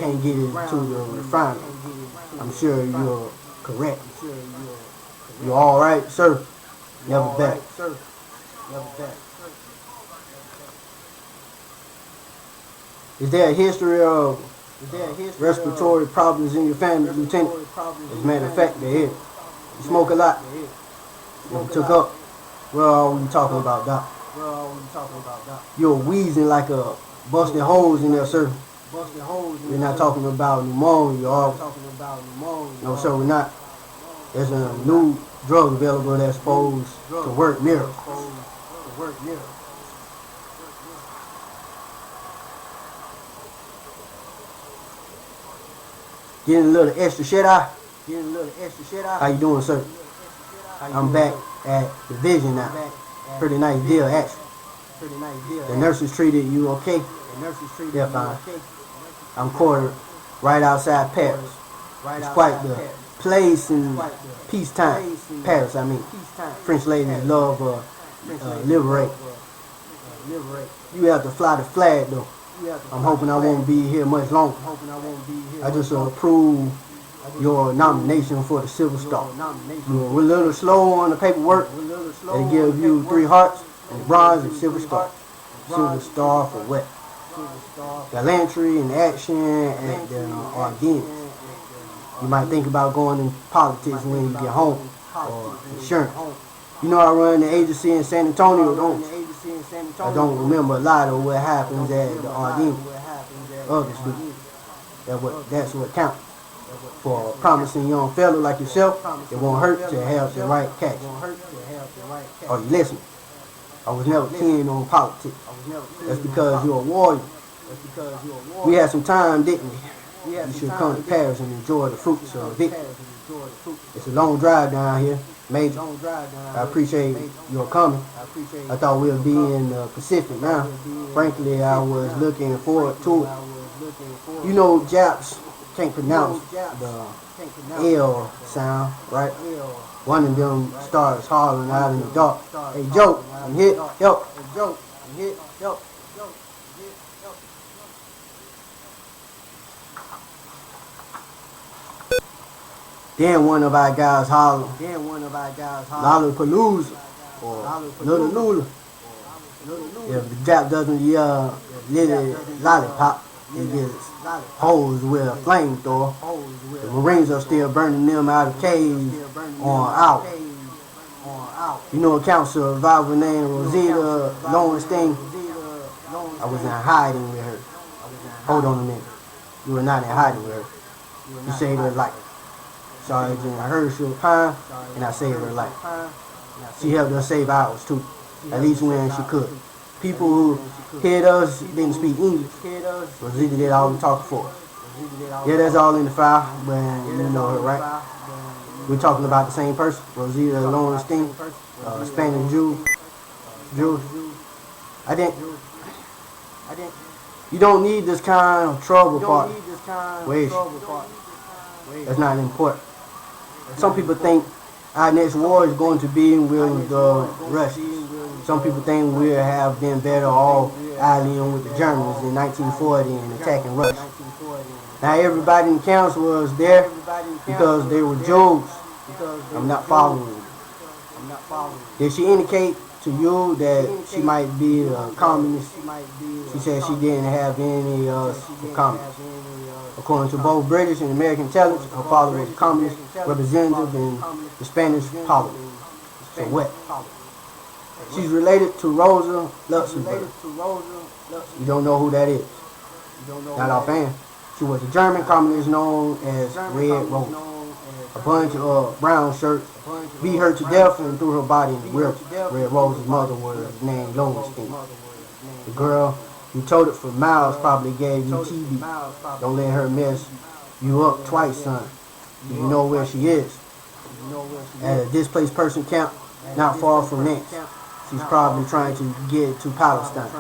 can't get it to the refinery. I'm sure you're correct. You're all right, sir. Never back. Is there a history of respiratory problems in your family, Lieutenant? As a matter of fact, there is. You smoke a lot. Never took up. Well, what are you talking about, Doc? You're wheezing like a busted hose in there, sir. We're not talking about pneumonia, y'all. No, sir, we're not. There's a new drug available that's supposed to work miracles. Getting a little extra shut-eye. How you doing, sir? I'm back at the Vision now. Pretty nice deal, actually. The nurses treated you okay? Yeah, fine. I'm quartered right outside Paris. It's quite the place in peacetime. Paris, I mean. French ladies love liberate. You have to fly the flag, though. I'm hoping I won't be here much longer. I just approved your nomination for the Silver Star. We're a little slow on the paperwork. They give you 3 hearts, and bronze and Silver Star. Silver Star for what? Gallantry and action at the Ardennes. You might think about going in politics when you get home, or insurance. You know I run the agency in San Antonio, don't you? I don't remember a lot of what happens at the Ardennes. Others do. That's what counts. For a promising young fellow like yourself, it won't hurt to have the right catch. Are you listening? I was never keen on politics. That's because you're a warrior. We had some time, didn't we? You should come to Paris and enjoy the fruits of victory. It's a long drive down here, Major. I appreciate your coming. I thought we'd be in the Pacific now. Frankly, I was looking forward to it. You know, Japs can't pronounce the L sound, right? One of them starts hollering out in the dark. Hey, Joe, I'm here. Help. Then one of our guys holler, Lollapalooza, or Little Lula. If the Jap doesn't yell Little Lollipop, he gets hosed with a flamethrower. The Marines are still burning them out of caves on out. You know a council survivor named Rosita Lowenstein? I was in hiding with her. Hold on a minute. You were not in hiding with her. You saved her life. Sergeant Herschel Pine, and I saved her life. She helped us save ours too, at least when she could. People who hit us didn't speak English. Rosita did all the talking for us. Yeah, that's all in the file, but you know her, right? We're talking about the same person, Rosita Lowenstein, Spanish Jew. I didn't. You don't need this kind of trouble, partner. Wait, that's not important. Some people think our next war is going to be with the Russians. Some people think we'll have been better off allying with the Germans in 1940 and attacking Russia. Now everybody in the council was there because they were Jews. I'm not following you. Did she indicate to you that she might be a communist? She said she didn't have any for communists. According to both British and American intelligence, her father was a communist representative in the Spanish Parliament. So what? She's related to Rosa Luxemburg. You don't know who that is? Not offhand. She was a German communist known as Red Rose. A bunch of brown shirts beat her to death and threw her body in the river. Red Rose's mother was named Lowenstein. The girl who told it for miles probably gave you TB. Don't let her mess you up twice, son. Do you know where she is? At a displaced person camp, not far from Nantes. She's probably trying to get to Palestine.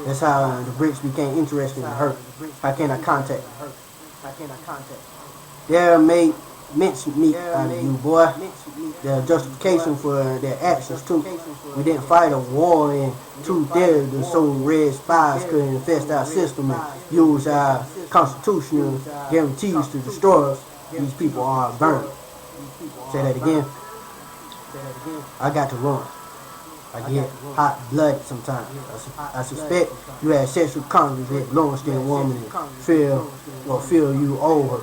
That's how the Brits became interested in her. How can I contact her? Yeah, mate. mincemeat out of you, boy. The justification for their actions too. We didn't fight a war in truth there so red spies could infest our system and use our constitutional guarantees to destroy us. These people are burned. Say that again. I got to run. I get hot-blooded sometimes. I suspect you had sexual contact with a lower-skinned woman and feel you owe her.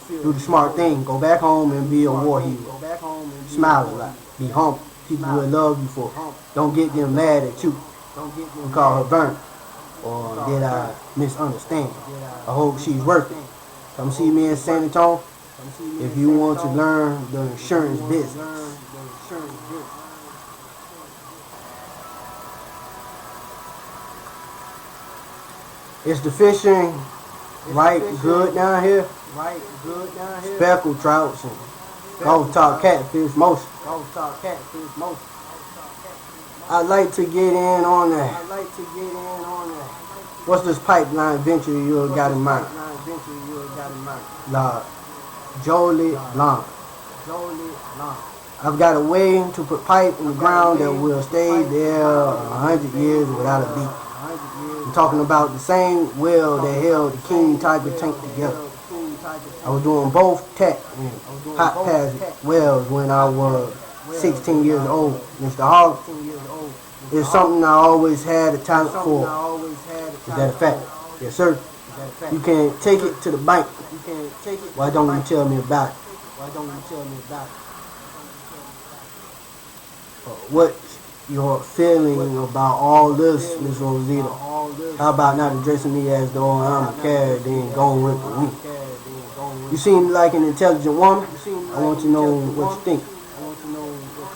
Do the smart thing. Go back home and be a war hero. Smile a lot. Be humble. People will love you for it. Don't get them mad at you. You call her burnt. Or did I misunderstand? I hope she's worth it. Come see me in San Antonio if you want to learn the insurance business. Is the fishing right good down here? Speckled trouts and Gulf top catfish most. I'd like to get in on that. What's this pipeline venture you got in mind? La Jolie Long. I've got a way to put pipe in the ground that will stay there 100 years without a leak. I'm talking about the same well that held the King Tiger tank together. I was doing both tech and hot hazard wells when I was 16 years old. Mr. Hall, it's something I always had a talent for. Is that a fact? Yes, sir. You can take it to the bank. Why don't you tell me about it? What's your feeling about all this, Miss Rosita? How about not addressing me as though I'm a carrot, then going with the wind? You seem like an intelligent woman. I want to know what you think.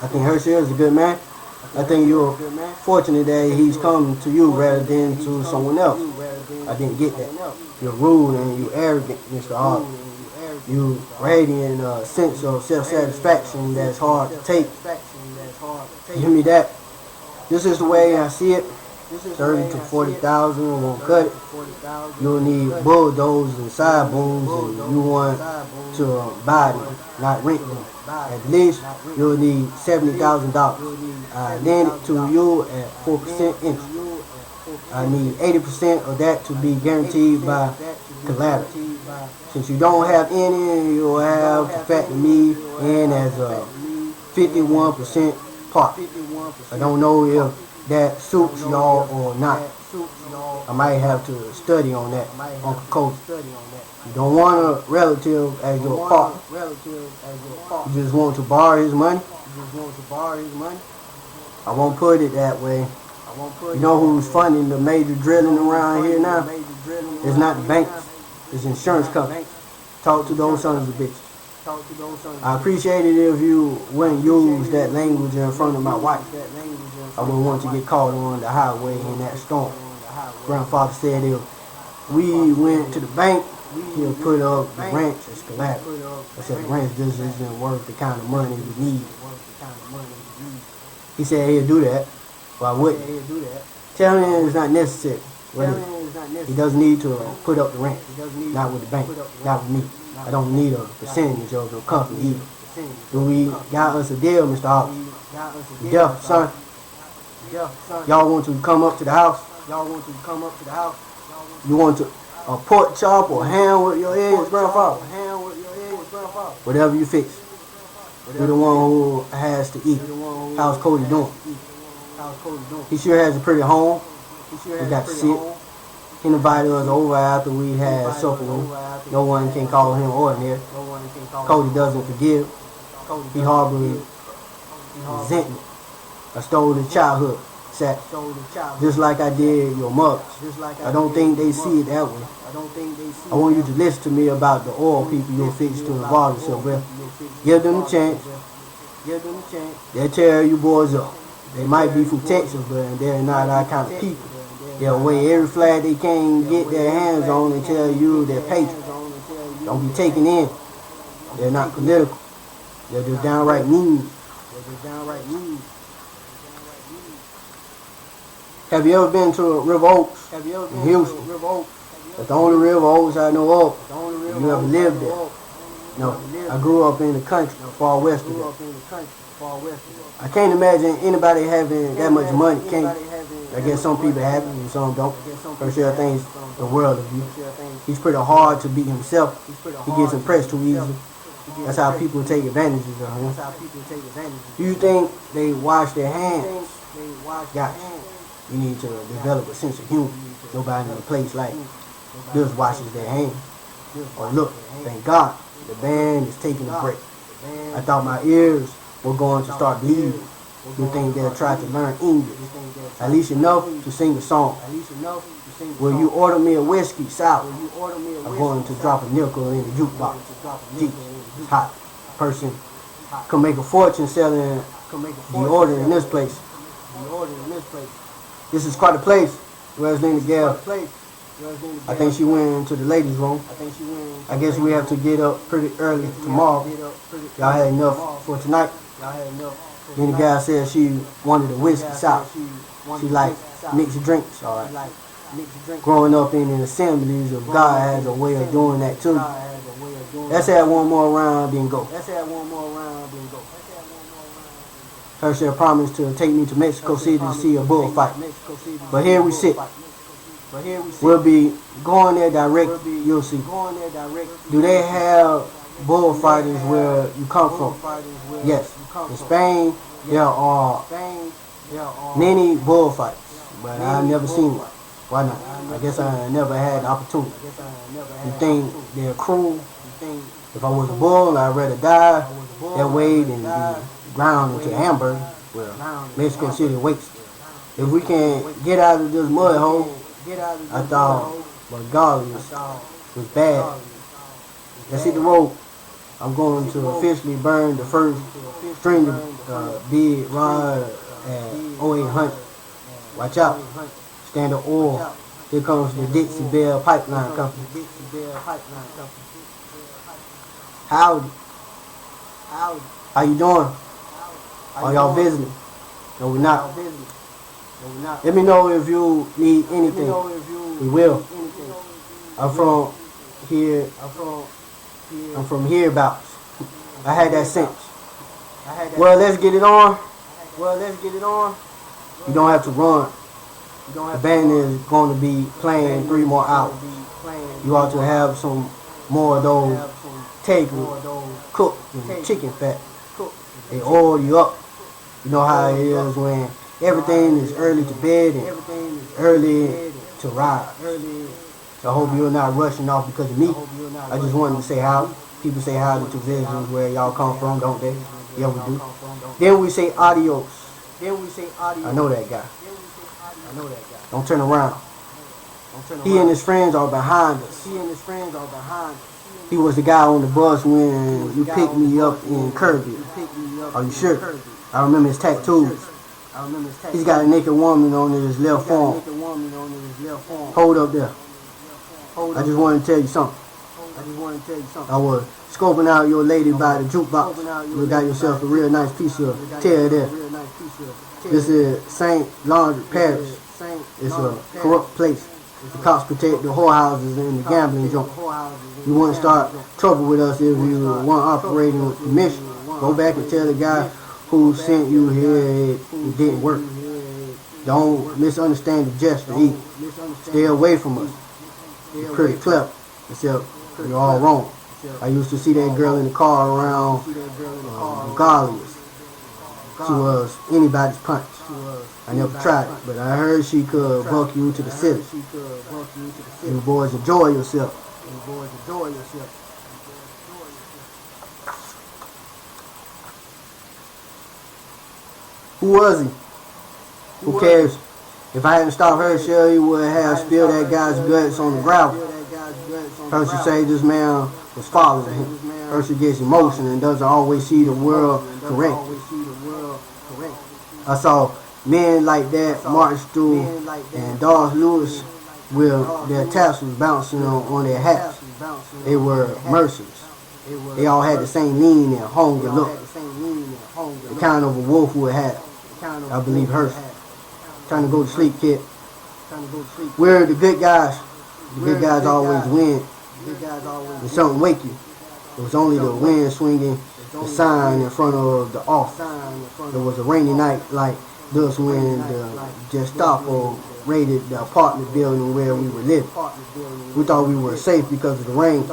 I think Herschel is a good man. I think you're fortunate that he's come to you rather than to someone else. I didn't get that. You're rude and you're arrogant, Mr. Hart. You radiate a sense of self-satisfaction that's hard to take. Give me that. This is the way I see it. 30 to 40,000 won't cut it. You'll need bulldozers and side booms, and you want to buy them, not rent them. At least you'll need $70,000. I lend it to you at 4% interest. I need 80% of that to be guaranteed by collateral. Since you don't have any, you'll have to factor me in as a 51% part. I don't know if that suits y'all or not. I might have to study on that, Uncle Cody. You don't want a relative as your partner. You just want to borrow his money. I won't put it that way. You know who's funding the major drilling around here now? It's not the banks. It's insurance companies. Talk to those sons of bitches. I appreciate it if you wouldn't use that language in front of my wife. I wouldn't want to get caught on the highway in that storm. Grandfather said if we went to the bank, he'll put up the ranch as collateral. I said the ranch just isn't worth the kind of money we need. He said he'll do that. Why wouldn't he? Tell him it's not necessary. He doesn't need to put up the rent. Not with the bank. Not with me. I don't need a percentage of the company either. Do we got us a deal, Mr. Hawks? Deaf, son. Y'all want to come up to the house? You want to a pork chop or ham with your eggs, grandfather? Whatever you fix. You're the one who has to eat. How's Cody doing? He sure has a pretty home. We got to sit. He invited us over after we had supper. No one can call him ordinary. Cody doesn't forgive. He harbors resentment. I stole his childhood, Sat. Just like I did your mother's. I don't think they see it that way. I want you to listen to me about the oil people you'll fix to involve yourself with. Give them a chance. They'll tear you boys up. They might be from Texas, but they're not our kind of people. They'll weigh every flag they can get their hands on and tell you they're patriots. Don't be taken in. They're not political. They're just downright mean. Have you ever been to River Oaks in Houston? That's the only River Oaks I know of. You ever lived there? No, I grew up in the country, far west of that. I can't imagine anybody having that much money. I guess some people have it and some don't. For sure, things the world of you. He's pretty hard to be himself. He gets impressed too easily. That's how people take advantages of him. Do you think they wash their hands? Gotcha. You need to develop a sense of humor. Nobody in a place like this washes their hands. Oh look, thank God, the band is taking a break. I thought my ears were going to start bleeding. You think they'll try to learn English, at least enough to sing a song. Will you order me a whiskey sour? I'm going to drop a nickel in the jukebox. Gee, hot person can make a fortune selling the order in this place. This is quite a place. Where's Lena Gale? I think she went into the ladies' room. I guess we have to get up pretty early tomorrow. Y'all had enough for tonight? Then the guy said she wanted a whiskey sour. She like mixed drinks, alright. Growing up in the assemblies of God has a way of doing that too. Let's have one more round, then go. Herschel promised to take me to Mexico City to see a bullfight. But here we sit. We'll be going there direct, you'll see. Do they have bullfighters where you come from? Yes. In Spain, there are many bullfights, but I've never seen one. Why not? I guess I never had the opportunity. You think they're cruel? If I was a bull, I'd rather die that way than be ground into hamburger. Well, Mexico City waits. If we can get out of this mud hole, I thought regardless was bad. Let's hit the road. I'm going to officially burn the first string of big rod at 0800. Watch out. Standard Oil. Here comes the Dixie Bell Pipeline Company. Howdy. How you doing? Are y'all visiting? No, we're not. Let me know if you need anything. We will. I'm from here. I'm from hereabouts. I had that sense. Well, let's get it on. You don't have to run. The band is going to be playing 3 more hours. You ought to have some more of those takeaways, cooked and chicken fat. They oil you up. You know how it is when everything is early to bed and early to rise. So I hope you're not rushing off because of me. I just wanted to say howdy. People say howdy to visitors where y'all come from, don't they? Yeah, we do. Then we say adios. I know that guy. Don't turn around. He and his friends are behind us. He was the guy on the bus when you picked me up in Kirby. Are you sure? I remember his tattoos. He's got a naked woman on his left arm. Hold up there. I just want to tell you something. I was scoping out your lady by the jukebox. You got yourself a real nice piece of tear there. This is St. Laundry Parish. It's a corrupt place. The cops protect the whorehouses and the gambling junk. You wouldn't start trouble with us if you weren't operating with permission. Go back and tell the guy who sent you here it didn't work. Don't misunderstand the gesture either. Stay away from us. You're pretty clever, except you're all wrong. I used to see that girl in the car around regardless. She was anybody's punch. I never tried it, but I heard she could buck you to the city. You boys enjoy yourself. Who was he? Who cares? If I hadn't stopped Herschel, he would have spilled that guy's guts on the gravel. Herschel say this man was following him. Herschel gets emotional and doesn't always see the world correctly. I saw men like that march through and Darth Lewis with their tassels bouncing on their hats. They were merciless. They all had the same lean and hungry look. The kind of a wolf would have. I believe Herschel. Trying to go to sleep, kid. We're the good guys. The good guys always win. When something wake you, It was only the wind swinging the sign in front of the office. It was a rainy night like this when the Gestapo raided the apartment building where we were living. We thought we were safe because of the rain.